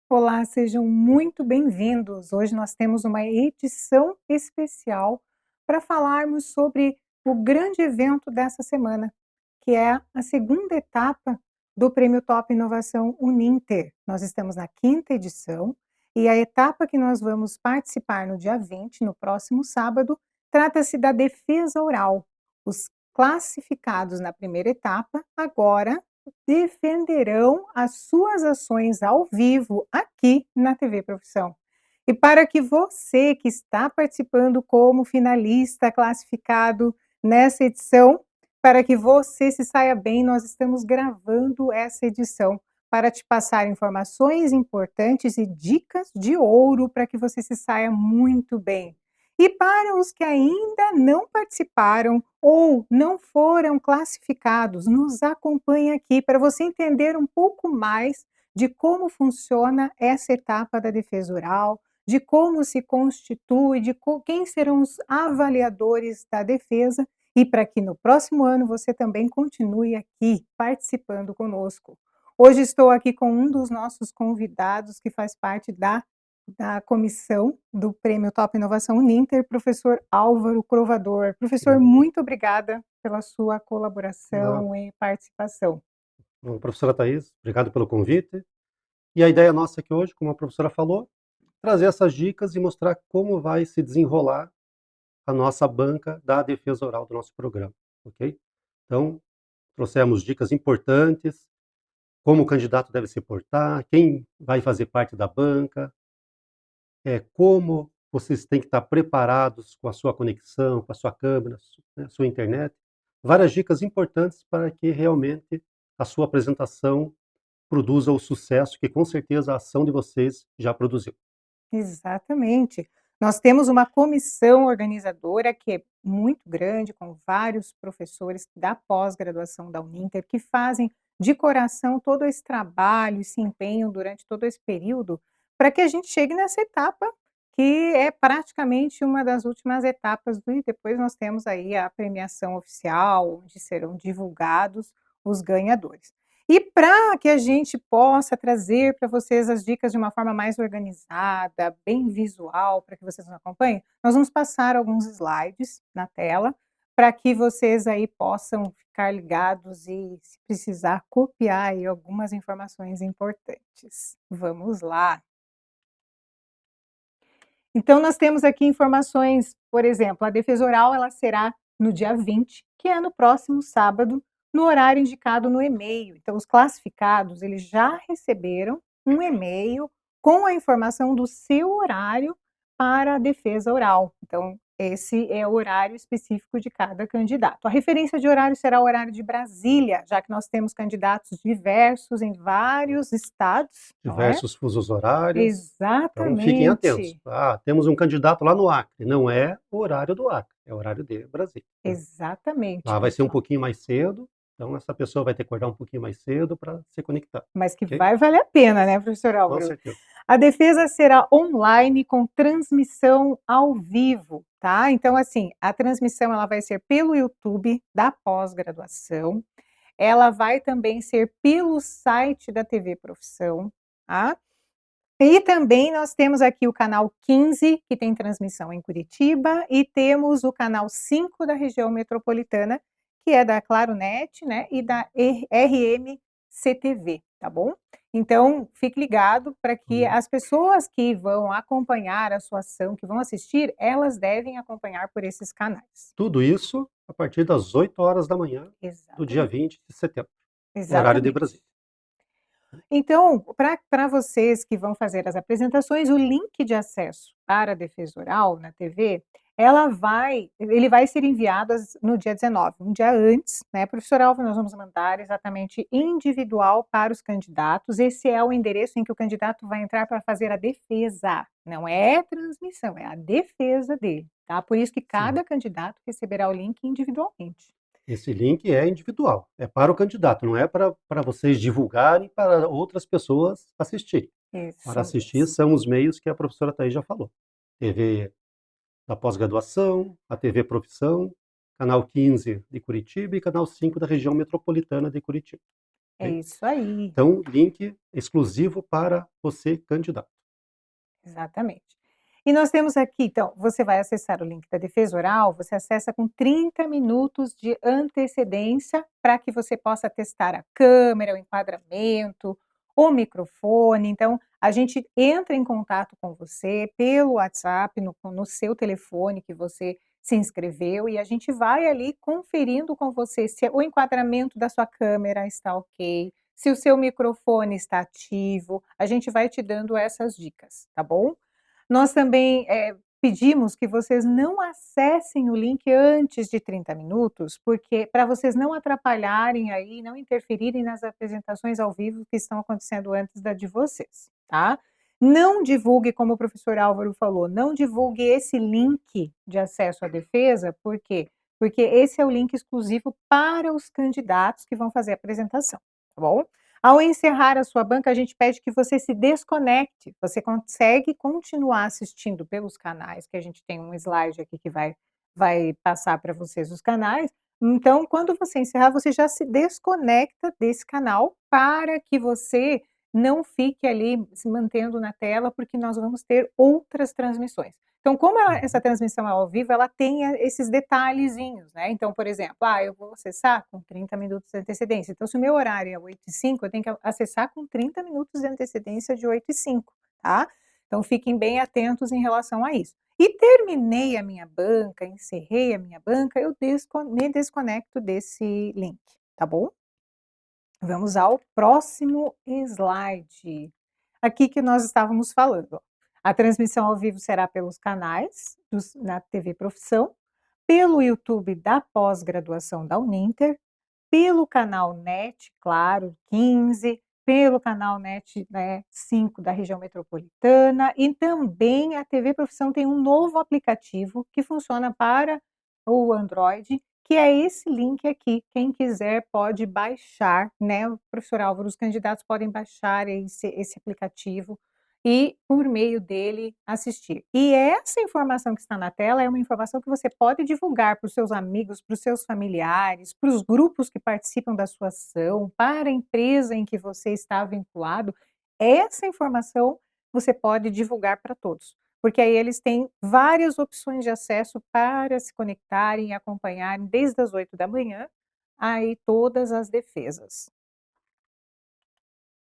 Olá, sejam muito bem-vindos. Hoje nós temos uma edição especial para falarmos sobre o grande evento dessa semana, que é a segunda etapa do Prêmio Top Inovação Uninter. Nós estamos na quinta edição e a etapa que nós vamos participar no dia 20, no próximo sábado, trata-se da defesa oral. Os classificados na primeira etapa agora defenderão as suas ações ao vivo aqui na TV Profissão. E para que você que está participando como finalista classificado nessa edição, para que você se saia bem, nós estamos gravando essa edição para te passar informações importantes e dicas de ouro para que você se saia muito bem. E para os que ainda não participaram ou não foram classificados, nos acompanhe aqui para você entender um pouco mais de como funciona essa etapa da defesa oral, de como se constitui, de quem serão os avaliadores da defesa e para que no próximo ano você também continue aqui participando conosco. Hoje estou aqui com um dos nossos convidados que faz parte da comissão do Prêmio Top Inovação Uninter, professor Álvaro Crovador. Professor, Uhum. muito obrigada pela sua Ah, colaboração e participação. bom, professora Thais, obrigado pelo convite. E a ideia nossa aqui hoje, como a professora falou, trazer essas dicas e mostrar como vai se desenrolar a nossa banca da defesa oral do nosso programa, ok? Então, trouxemos dicas importantes, como o candidato deve se portar, quem vai fazer parte da banca, como vocês têm que estar preparados com a sua conexão, com a sua câmera, sua internet. Várias dicas importantes para que realmente a sua apresentação produza o sucesso que com certeza a ação de vocês já produziu. Exatamente. Nós temos uma comissão organizadora que é muito grande, com vários professores da pós-graduação da Uninter, que fazem de coração todo esse trabalho e se empenham durante todo esse período, para que a gente chegue nessa etapa, que é praticamente uma das últimas etapas, e depois nós temos aí a premiação oficial, onde serão divulgados os ganhadores. E para que a gente possa trazer para vocês as dicas de uma forma mais organizada, bem visual, para que vocês nos acompanhem, nós vamos passar alguns slides na tela, para que vocês aí possam ficar ligados e, se precisar, copiar aí algumas informações importantes. Vamos lá. Então, nós temos aqui informações, por exemplo, a defesa oral ela será no dia 20, que é no próximo sábado, no horário indicado no e-mail. Então, os classificados, eles já receberam um e-mail com a informação do seu horário para a defesa oral. Então, esse é o horário específico de cada candidato. A referência de horário será o horário de Brasília, já que nós temos candidatos diversos em vários estados, não é? Diversos fusos horários, então fiquem atentos. Exatamente. Temos um candidato lá no Acre, não é o horário do Acre, é o horário de Brasília, né? Exatamente, Lá vai ser um pessoal. pouquinho mais cedo, então essa pessoa vai ter que acordar um pouquinho mais cedo para se conectar, Mas que ok? vai valer a pena, né, professor Com Álvaro? certeza. A defesa será online com transmissão ao vivo, tá? Então, assim, a transmissão ela vai ser pelo YouTube da pós-graduação, ela vai também ser pelo site da TV Profissão, tá? E também nós temos aqui o canal 15, que tem transmissão em Curitiba, e temos o canal 5 da região metropolitana, que é da Claronet, né, e da RMCTV, tá bom? Então, fique ligado para que Hum. as pessoas que vão acompanhar a sua ação, que vão assistir, elas devem acompanhar por esses canais. Tudo isso a partir das 8 horas da manhã do dia Exatamente, 20 de setembro, no horário de exatamente. Brasília. Então, para vocês que vão fazer as apresentações, o link de acesso para a defesa oral na TV, ele vai ser enviado no dia 19, um dia antes, né, professor Alvo, nós vamos mandar exatamente individual para os candidatos, esse é o endereço em que o candidato vai entrar para fazer a defesa, não é transmissão, é a defesa dele, tá? Por isso que Sim. cada candidato receberá o link individualmente. Esse link é individual, é para o candidato, não é para vocês divulgarem para outras pessoas assistirem. Para Isso assistir mesmo. são os meios que a professora Thais já falou. TV da pós-graduação, a TV Profissão, canal 15 de Curitiba e canal 5 da região metropolitana de Curitiba. É ok? isso aí. Então, link exclusivo para você, candidato. Exatamente. E nós temos aqui, então, você vai acessar o link da defesa oral, você acessa com 30 minutos de antecedência para que você possa testar a câmera, o enquadramento, o microfone. Então, a gente entra em contato com você pelo WhatsApp, no seu telefone que você se inscreveu, e a gente vai ali conferindo com você se o enquadramento da sua câmera está ok, se o seu microfone está ativo, a gente vai te dando essas dicas, tá bom? Nós também, pedimos que vocês não acessem o link antes de 30 minutos, porque para vocês não atrapalharem aí, não interferirem nas apresentações ao vivo que estão acontecendo antes da de vocês, tá? Não divulgue, como o professor Álvaro falou, não divulgue esse link de acesso à defesa, por quê? Porque esse é o link exclusivo para os candidatos que vão fazer a apresentação, tá bom? Ao encerrar a sua banca, a gente pede que você se desconecte. Você consegue continuar assistindo pelos canais, que a gente tem um slide aqui que vai passar para vocês os canais. Então, quando você encerrar, você já se desconecta desse canal para que você não fique ali se mantendo na tela, porque nós vamos ter outras transmissões. Então, como essa Uhum. transmissão é ao vivo, ela tem esses detalhezinhos, né? Então, por exemplo, eu vou acessar com 30 minutos de antecedência. Então, se o meu horário é 8h05, eu tenho que acessar com 30 minutos de antecedência de 8h05, tá? Então, fiquem bem atentos em relação a isso. E terminei a minha banca, encerrei a minha banca, eu me desconecto desse link, tá bom? Vamos ao próximo slide. Aqui que nós estávamos falando, ó. A transmissão ao vivo será pelos canais na TV Profissão, pelo YouTube da pós-graduação da Uninter, pelo canal NET, claro, 15, pelo canal NET, né, 5 da região metropolitana, e também a TV Profissão tem um novo aplicativo que funciona para o Android, que é esse link aqui. Quem quiser pode baixar, né, o professor Álvaro, os candidatos podem baixar esse aplicativo e, por meio dele, assistir. E essa informação que está na tela é uma informação que você pode divulgar para os seus amigos, para os seus familiares, para os grupos que participam da sua ação, para a empresa em que você está vinculado. Essa informação você pode divulgar para todos, porque aí eles têm várias opções de acesso para se conectarem e acompanharem desde as 8 da manhã, aí todas as defesas.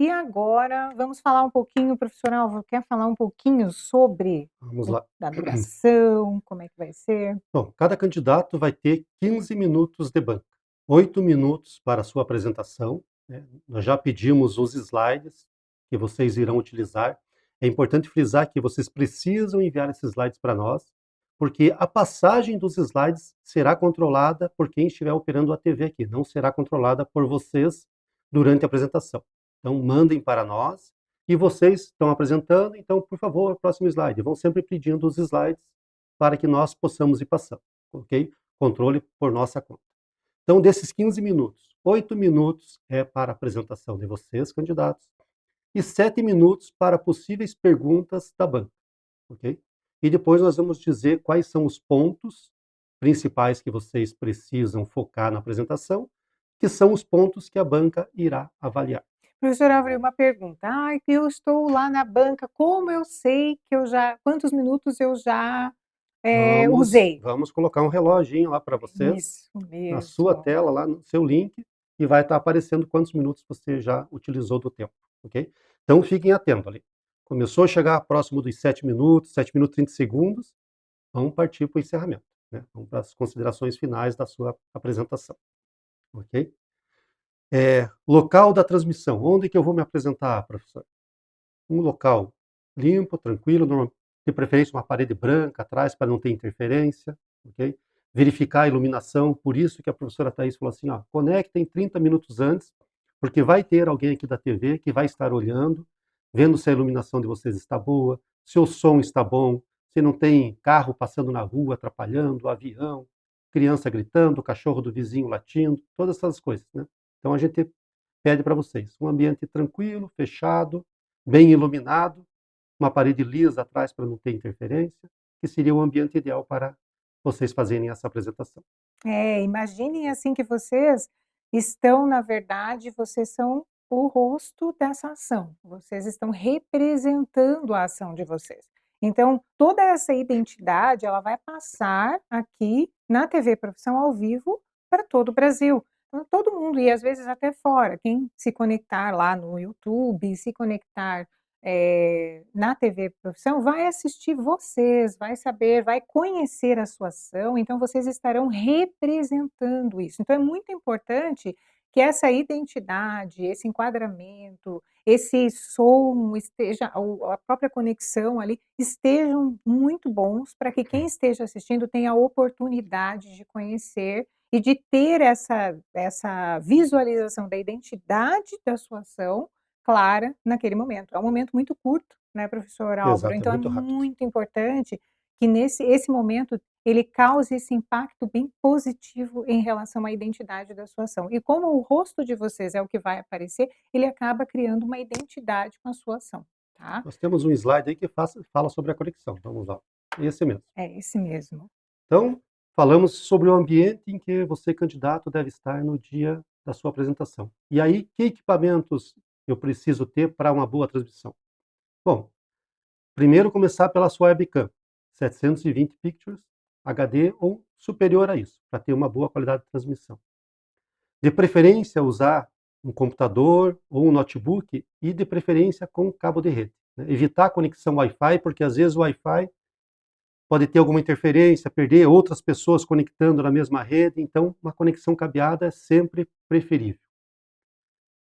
E agora vamos falar um pouquinho, professor Álvaro, quer falar um pouquinho sobre Vamos lá. da duração, como é que vai ser? Bom, cada candidato vai ter 15 minutos de banca, 8 minutos para a sua apresentação, né? Nós já pedimos os slides que vocês irão utilizar. É importante frisar que vocês precisam enviar esses slides para nós, porque a passagem dos slides será controlada por quem estiver operando a TV aqui, não será controlada por vocês durante a apresentação. Então, mandem para nós e vocês estão apresentando, então, por favor, próximo slide. Vão sempre pedindo os slides para que nós possamos ir passando, ok? Controle por nossa conta. Então, desses 15 minutos, 8 minutos é para a apresentação de vocês, candidatos, e 7 minutos para possíveis perguntas da banca, ok? E depois nós vamos dizer quais são os pontos principais que vocês precisam focar na apresentação, que são os pontos que a banca irá avaliar. Professor Álvaro, uma pergunta: "Ai, eu estou lá na banca, como eu sei que eu já quantos minutos eu já, usei?" Vamos colocar um reloginho lá para vocês, Isso na sua mesmo. tela, lá no seu link, e vai estar aparecendo quantos minutos você já utilizou do tempo, ok? Então fiquem atentos ali. Começou a chegar próximo dos 7 minutos e 30 segundos, vamos partir para o encerramento, né? Vamos para as considerações finais da sua apresentação, ok? Local da transmissão. Onde que eu vou me apresentar, professor? Um local limpo, tranquilo, de preferência uma parede branca atrás para não ter interferência, ok? Verificar a iluminação, por isso que a professora Thais falou assim, ó, conectem 30 minutos antes, porque vai ter alguém aqui da TV que vai estar olhando, vendo se a iluminação de vocês está boa, se o som está bom, se não tem carro passando na rua atrapalhando, avião, criança gritando, cachorro do vizinho latindo, todas essas coisas, né? Então a gente pede para vocês um ambiente tranquilo, fechado, bem iluminado, uma parede lisa atrás para não ter interferência, que seria o ambiente ideal para vocês fazerem essa apresentação. Imaginem, assim, que vocês estão, na verdade, vocês são o rosto dessa ação, vocês estão representando a ação de vocês. Então, toda essa identidade, ela vai passar aqui na TV Profissão ao vivo para todo o Brasil. Então, todo mundo, e às vezes até fora, quem se conectar lá no YouTube, se conectar na TV Profissão, vai assistir vocês, vai saber, vai conhecer a sua ação, então vocês estarão representando isso. Então é muito importante que essa identidade, esse enquadramento, esse som esteja, ou a própria conexão ali, estejam muito bons para que quem esteja assistindo tenha a oportunidade de conhecer e de ter essa visualização da identidade da sua ação clara naquele momento. É um momento muito curto, né, professor Álvaro? Exato, é Então é muito rápido. muito importante que esse momento ele cause esse impacto bem positivo em relação à identidade da sua ação. E como o rosto de vocês é o que vai aparecer, ele acaba criando uma identidade com a sua ação, tá? Nós temos um slide aí que fala sobre a conexão. Vamos lá. Esse mesmo. É esse mesmo. Então, falamos sobre o ambiente em que você, candidato, deve estar no dia da sua apresentação. E aí, que equipamentos eu preciso ter para uma boa transmissão? Bom, primeiro começar pela sua webcam, 720 pictures, HD ou superior a isso, para ter uma boa qualidade de transmissão. De preferência, usar um computador ou um notebook e, de preferência, com cabo de rede, né? Evitar a conexão Wi-Fi, porque às vezes o Wi-Fi pode ter alguma interferência, perder outras pessoas conectando na mesma rede, então uma conexão cabeada é sempre preferível.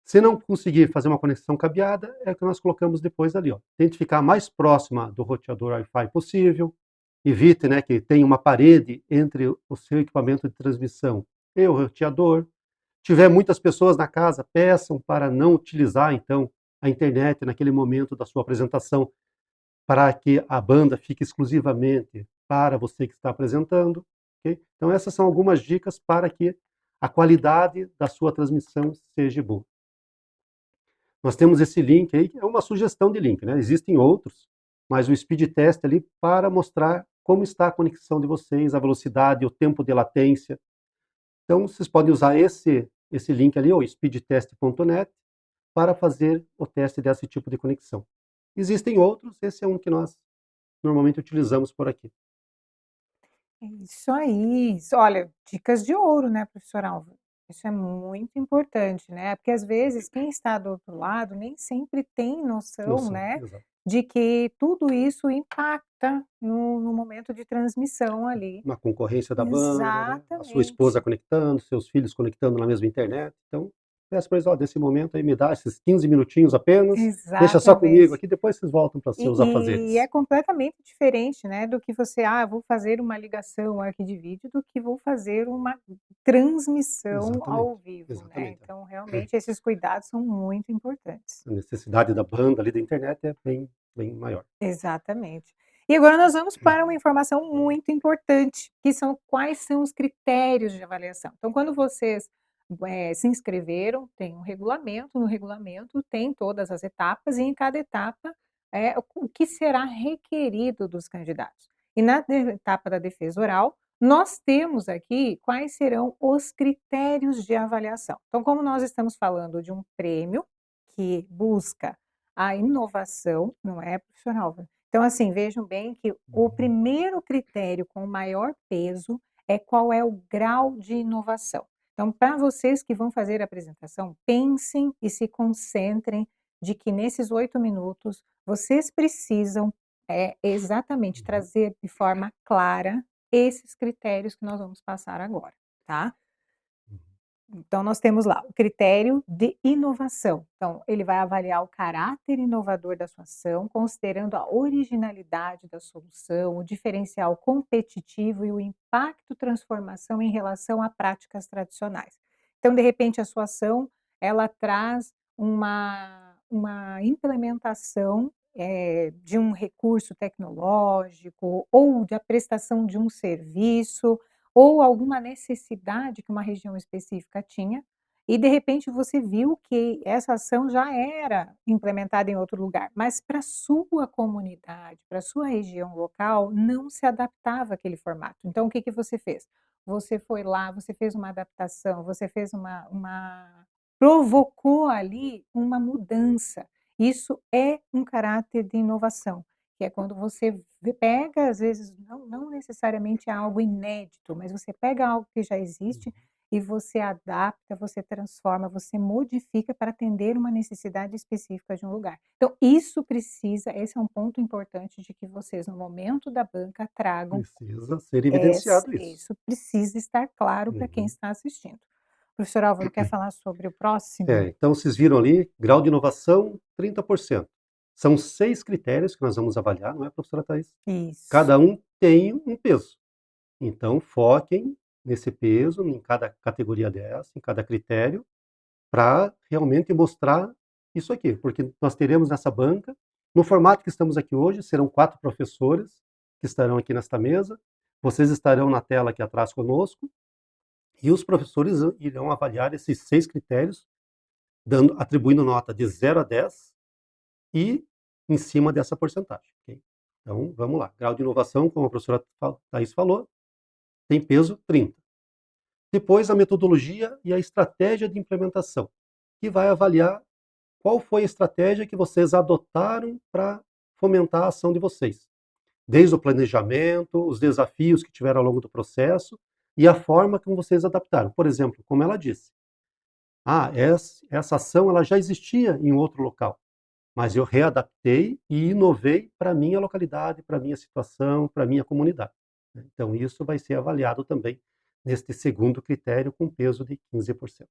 Se não conseguir fazer uma conexão cabeada, é o que nós colocamos depois ali, ó. Tente ficar mais próxima do roteador Wi-Fi possível, evite, né, que tenha uma parede entre o seu equipamento de transmissão e o roteador. Se tiver muitas pessoas na casa, peçam para não utilizar, então, a internet naquele momento da sua apresentação, para que a banda fique exclusivamente para você que está apresentando. Okay? Então, essas são algumas dicas para que a qualidade da sua transmissão seja boa. Nós temos esse link aí, que é uma sugestão de link, né? Existem outros, mas o speed test ali para mostrar como está a conexão de vocês, a velocidade, o tempo de latência. Então, vocês podem usar esse link ali, o speedtest.net, para fazer o teste desse tipo de conexão. Existem outros, esse é um que nós normalmente utilizamos por aqui. É isso aí. Olha, dicas de ouro, né, professor Álvaro? Isso é muito importante, né? Porque às vezes quem está do outro lado nem sempre tem noção, Noção, né, exato. de que tudo isso impacta no momento de transmissão ali. Uma concorrência da banda, né? A sua esposa Exatamente, conectando, seus filhos conectando na mesma internet. Então, peço para eles, ó, desse momento aí me dá esses 15 minutinhos apenas, deixa só comigo exatamente. aqui, depois vocês voltam para seus E é afazeres. completamente diferente, né, do que você: "Ah, vou fazer uma ligação aqui de vídeo", do que vou fazer uma transmissão ao Exatamente, vivo, né. exatamente. Então, realmente, esses cuidados são muito importantes. A necessidade da banda ali da internet é bem maior. Exatamente. E agora nós vamos para uma informação muito importante, que são quais são os critérios de avaliação. Então, quando vocês, se inscreveram, tem um regulamento, no regulamento tem todas as etapas e em cada etapa, o que será requerido dos candidatos. E na etapa da defesa oral, nós temos aqui quais serão os critérios de avaliação. Então, como nós estamos falando de um prêmio que busca a inovação, não é, profissional. Então, assim, vejam bem que o primeiro critério com maior peso é qual é o grau de inovação. Então, para vocês que vão fazer a apresentação, pensem e se concentrem de que nesses 8 minutos vocês precisam exatamente Uhum, trazer de forma clara esses critérios que nós vamos passar agora, tá? uhum, Então, nós temos lá o critério de inovação. Então, ele vai avaliar o caráter inovador da sua ação, considerando a originalidade da solução, o diferencial competitivo e o impacto transformação em relação a práticas tradicionais. Então, de repente, a sua ação, ela traz uma implementação de um recurso tecnológico ou da prestação de um serviço ou alguma necessidade que uma região específica tinha, e de repente você viu que essa ação já era implementada em outro lugar, mas para sua comunidade, para sua região local, não se adaptava aquele formato. Então o que que você fez? você foi lá, você fez uma adaptação, você fez provocou ali uma mudança. Isso é um caráter de inovação, que é quando você pega, às vezes, não necessariamente algo inédito, mas você pega algo que já existe Uhum. e você adapta, você transforma, você modifica para atender uma necessidade específica de um lugar. Então isso precisa esse é um ponto importante de que vocês, no momento da banca, tragam Precisa ser evidenciado isso. isso precisa estar claro para quem Uhum. está assistindo. Professor Álvaro quer falar sobre o próximo? Então vocês viram ali, grau de inovação, 30%. São 6 critérios que nós vamos avaliar, não é, professora Thais? Isso. Cada um tem um peso. Então foquem nesse peso, em cada categoria dessa, em cada critério, para realmente mostrar isso aqui, porque nós teremos nessa banca, no formato que estamos aqui hoje, serão 4 professores que estarão aqui nesta mesa, vocês estarão na tela aqui atrás conosco, e os professores irão avaliar esses 6 critérios, atribuindo nota de 0 a 10 e em cima dessa porcentagem. Okay? Então, vamos lá. Grau de inovação, como a professora Thais falou, tem peso 30. Depois, a metodologia e a estratégia de implementação, que vai avaliar qual foi a estratégia que vocês adotaram para fomentar a ação de vocês. Desde o planejamento, os desafios que tiveram ao longo do processo e a forma como vocês adaptaram. Por exemplo, como ela disse, essa ação ela já existia em outro local, mas eu readaptei e inovei para a minha localidade, para a minha situação, para a minha comunidade. Então, isso vai ser avaliado também neste segundo critério, com peso de 15%.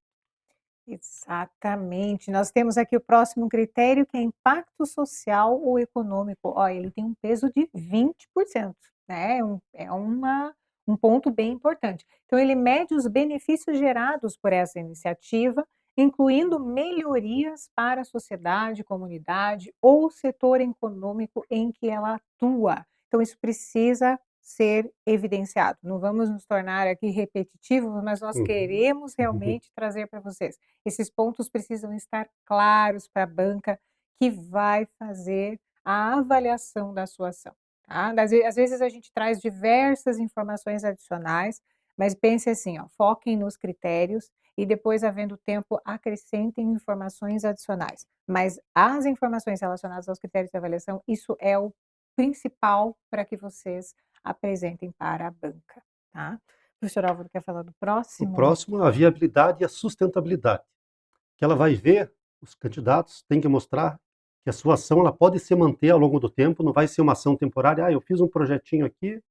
Exatamente. Nós temos aqui o próximo critério, que é impacto social ou econômico. Ó, ele tem um peso de 20%, né, um ponto bem importante. Então ele mede os benefícios gerados por essa iniciativa, incluindo melhorias para a sociedade, comunidade ou setor econômico em que ela atua. Então isso precisa ser evidenciado. Não vamos nos tornar aqui repetitivos, mas nós Uhum. queremos realmente trazer para vocês. Esses pontos precisam estar claros para a banca que vai fazer a avaliação da sua ação, tá. Às vezes a gente traz diversas informações adicionais, mas pense assim, ó, foquem nos critérios e depois, havendo tempo, acrescentem informações adicionais. Mas as informações relacionadas aos critérios de avaliação, isso é o principal para que vocês apresentem para a banca, tá. O professor Álvaro quer falar do O próximo? próximo é a viabilidade e a sustentabilidade, que ela vai ver, os candidatos têm que mostrar que a sua ação ela pode se manter ao longo do tempo, não vai ser uma ação temporária, eu fiz um projetinho aqui,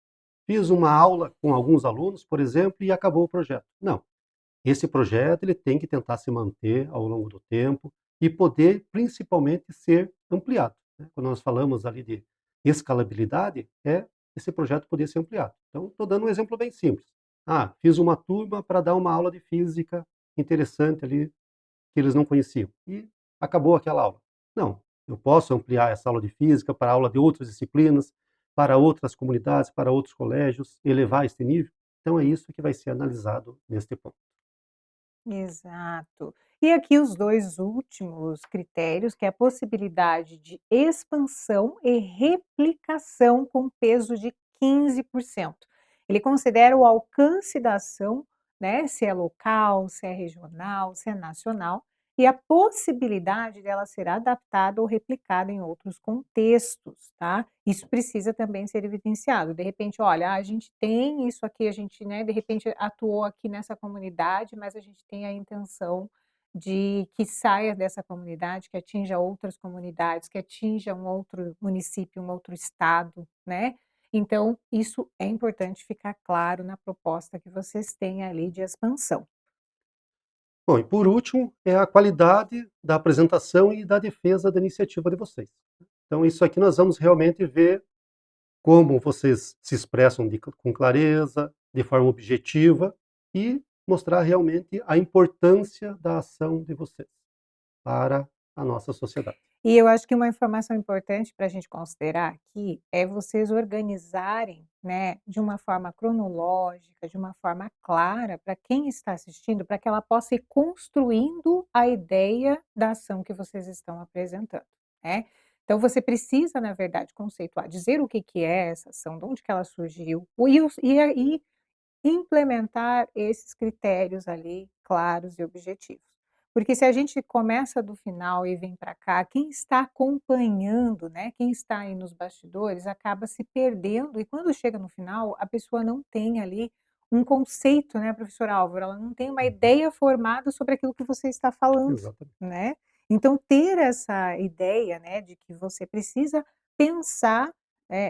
fiz uma aula com alguns alunos, por exemplo, e acabou o projeto. Não, esse projeto ele tem que tentar se manter ao longo do tempo e poder principalmente ser ampliado, né. Quando nós falamos ali de escalabilidade, esse projeto poder ser ampliado. Então, estou dando um exemplo bem simples. Fiz uma turma para dar uma aula de física interessante ali, que eles não conheciam, e acabou aquela aula. Não, eu posso ampliar essa aula de física para aula de outras disciplinas, para outras comunidades, para outros colégios, elevar esse nível. Então é isso que vai ser analisado neste ponto. Exato. E aqui os 2 últimos critérios, que é a possibilidade de expansão e replicação com peso de 15%. Ele considera o alcance da ação, né, se é local, se é regional, se é nacional, e a possibilidade dela ser adaptada ou replicada em outros contextos, tá. Isso precisa também ser evidenciado. De repente, olha, a gente tem isso aqui, a gente, né, de repente atuou aqui nessa comunidade, mas a gente tem a intenção de que saia dessa comunidade, que atinja outras comunidades, que atinja um outro município, um outro estado, né. Então, isso é importante ficar claro na proposta que vocês têm ali de expansão. Bom, e por último, é a qualidade da apresentação e da defesa da iniciativa de vocês. Então, isso aqui nós vamos realmente ver como vocês se expressam com clareza, de forma objetiva e mostrar realmente a importância da ação de vocês para a nossa sociedade. E eu acho que uma informação importante para a gente considerar aqui é vocês organizarem, né, de uma forma cronológica, de uma forma clara, para quem está assistindo, para que ela possa ir construindo a ideia da ação que vocês estão apresentando, né. Então você precisa, na verdade, conceituar, dizer o que que é essa ação, de onde que ela surgiu, implementar esses critérios ali claros e objetivos. Porque se a gente começa do final e vem para cá, quem está acompanhando, né, quem está aí nos bastidores, acaba se perdendo e quando chega no final, a pessoa não tem ali um conceito, né, professor Álvaro, ela não tem uma Uhum. ideia formada sobre aquilo que você está falando, Exatamente. né. Então ter essa ideia, né, de que você precisa pensar,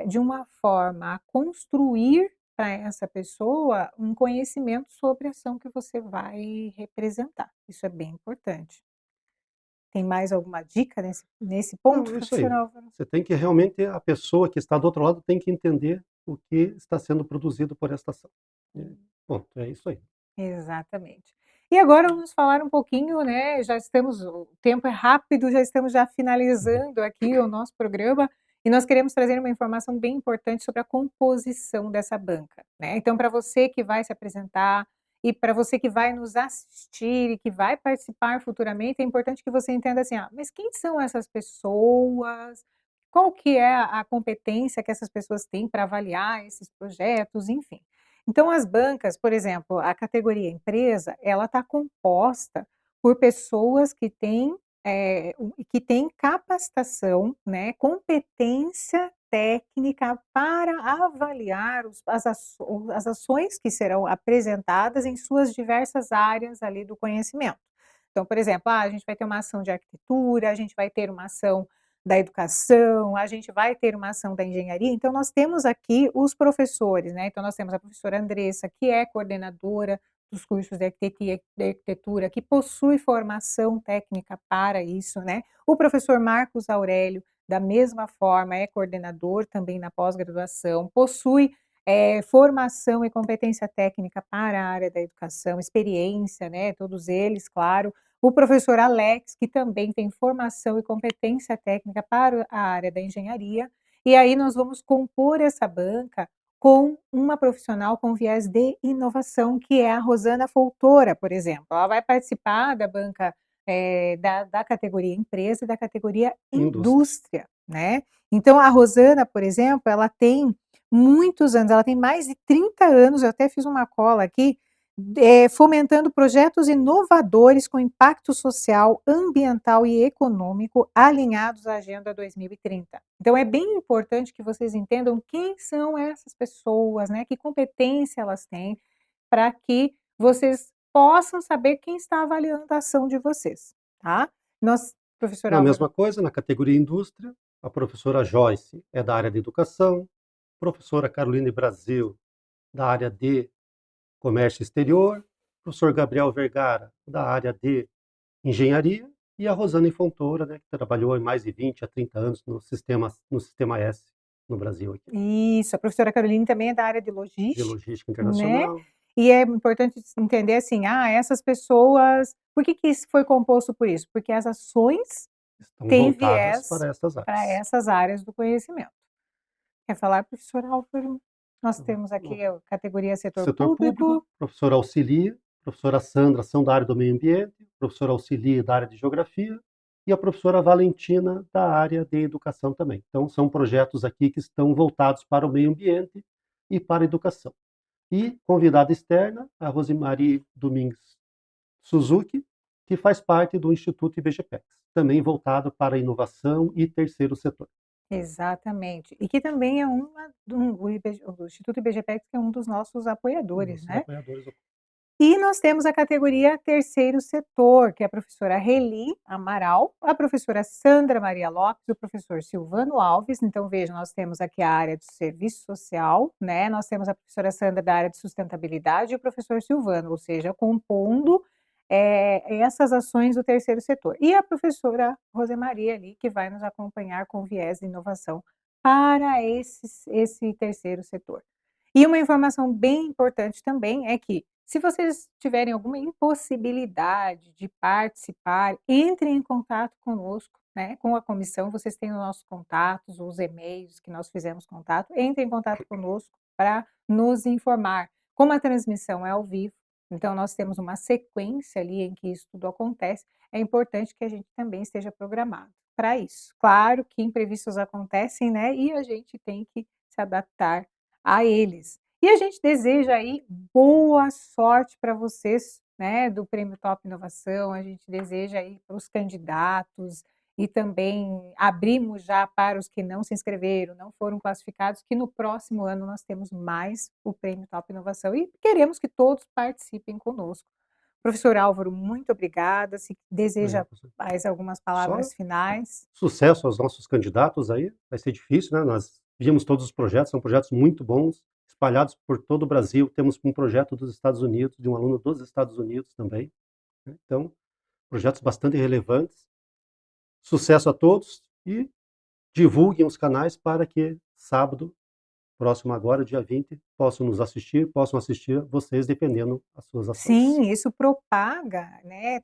de uma forma a construir para essa pessoa um conhecimento sobre a ação que você vai representar. Isso é bem importante. Tem mais alguma dica nesse Não, ponto, é isso professor aí. Álvaro? Você tem que realmente a pessoa que está do outro lado tem que entender o que está sendo produzido por esta ação. Ponto, é isso aí. Exatamente. E agora vamos falar um pouquinho, né, já estamos o tempo é rápido, já estamos já Uhum. finalizando aqui o nosso programa, e nós queremos trazer uma informação bem importante sobre a composição dessa banca, né. Então para você que vai se apresentar, e para você que vai nos assistir e que vai participar futuramente, é importante que você entenda assim: "Ah, mas quem são essas pessoas? Qual que é a competência que essas pessoas têm para avaliar esses projetos?", enfim. Então as bancas, por exemplo, a categoria empresa, ela está composta por pessoas que têm capacitação, né, competência técnica para avaliar as ações que serão apresentadas em suas diversas áreas ali do conhecimento. Então, por exemplo, a gente vai ter uma ação de arquitetura, a gente vai ter uma ação da educação, a gente vai ter uma ação da engenharia, então nós temos aqui os professores, né, então nós temos a professora Andressa, que é coordenadora dos cursos de arquitetura, que possui formação técnica para isso, né, o professor Marcos Aurélio, da mesma forma, é coordenador também na pós-graduação, possui, formação e competência técnica para a área da educação, experiência, né, todos eles, claro, o professor Alex, que também tem formação e competência técnica para a área da engenharia, e aí nós vamos compor essa banca com uma profissional com viés de inovação, que é a Rosana Foltora, por exemplo. Ela vai participar da banca, da categoria empresa e da categoria Indústria. indústria, né. Então a Rosana, por exemplo, ela tem muitos anos, ela tem mais de 30 anos, eu até fiz uma cola aqui, fomentando projetos inovadores com impacto social, ambiental e econômico alinhados à Agenda 2030. Então é bem importante que vocês entendam quem são essas pessoas, né, que competência elas têm, para que vocês possam saber quem está avaliando a ação de vocês, tá. Nós professor Na Álvaro. mesma coisa, na categoria indústria, a professora Joyce é da área de educação, professora Caroline Brasil, da área de comércio exterior, professor Gabriel Vergara, da área de engenharia, e a Rosane Fontoura, né, que trabalhou em mais de 20 a 30 anos no sistema S no Brasil aqui, Isso, a professora Caroline também é da área de de logística, logística né, internacional, e é importante entender assim, essas pessoas por que que isso foi composto por isso? Porque as ações estão têm voltadas viés para estas para áreas. essas áreas do conhecimento. Quer falar, professor Álvaro? Nós Então, temos aqui no a categoria setor setor público, público. professora auxilia, professora Sandra são da área do meio ambiente, professora auxilia da área de geografia, e a professora Valentina da área de educação também. Então, são projetos aqui que estão voltados para o meio ambiente e para a educação. E convidada externa, a Rosemarie Domingues Suzuki, que faz parte do Instituto IBGPEX, também voltado para a inovação e terceiro setor. Exatamente. E que também é o Instituto IBGPEX, que é um dos nossos apoiadores, Nossos né. apoiadores. E nós temos a categoria terceiro setor, que é a professora Reli Amaral, a professora Sandra Maria Lopes, o professor Silvano Alves. Então, veja, nós temos aqui a área de serviço social, né? Nós temos a professora Sandra da área de sustentabilidade e o professor Silvano, ou seja, compondo essas ações do terceiro setor. E a professora Rosemaria ali, que vai nos acompanhar com viés de inovação para esse terceiro setor. E uma informação bem importante também é que, se vocês tiverem alguma impossibilidade de participar, entrem em contato conosco, né, com a comissão, vocês têm os nossos contatos, os e-mails que nós fizemos contato, entrem em contato conosco para nos informar. Como a transmissão é ao vivo, então nós temos uma sequência ali em que isso tudo acontece, é importante que a gente também esteja programado para isso. Claro que imprevistos acontecem, né, e a gente tem que se adaptar a eles. E a gente deseja aí boa sorte para vocês, né, do Prêmio Top Inovação, a gente deseja aí para os candidatos e também abrimos já para os que não se inscreveram, não foram classificados, que no próximo ano nós temos mais o Prêmio Top Inovação e queremos que todos participem conosco. Professor Álvaro, muito obrigada, se É, deseja mais algumas só palavras finais. sucesso aos nossos candidatos aí, vai ser difícil, né? Nós vimos todos os projetos, são projetos muito bons, espalhados por todo o Brasil. Temos um projeto dos Estados Unidos, de um aluno dos Estados Unidos também, né? Então, projetos bastante relevantes. Sucesso a todos e divulguem os canais para que sábado, próximo agora, dia 20, possam assistir vocês, dependendo das suas ações. Sim, isso propaga, né,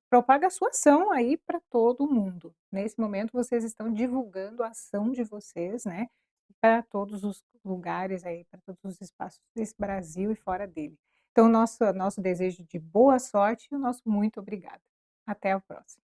propaga a sua ação aí para todo mundo. Nesse momento vocês estão divulgando a ação de vocês, né, para todos os lugares aí, para todos os espaços desse Brasil e fora dele. Então nosso desejo de boa sorte e o nosso muito obrigada. Até a próxima.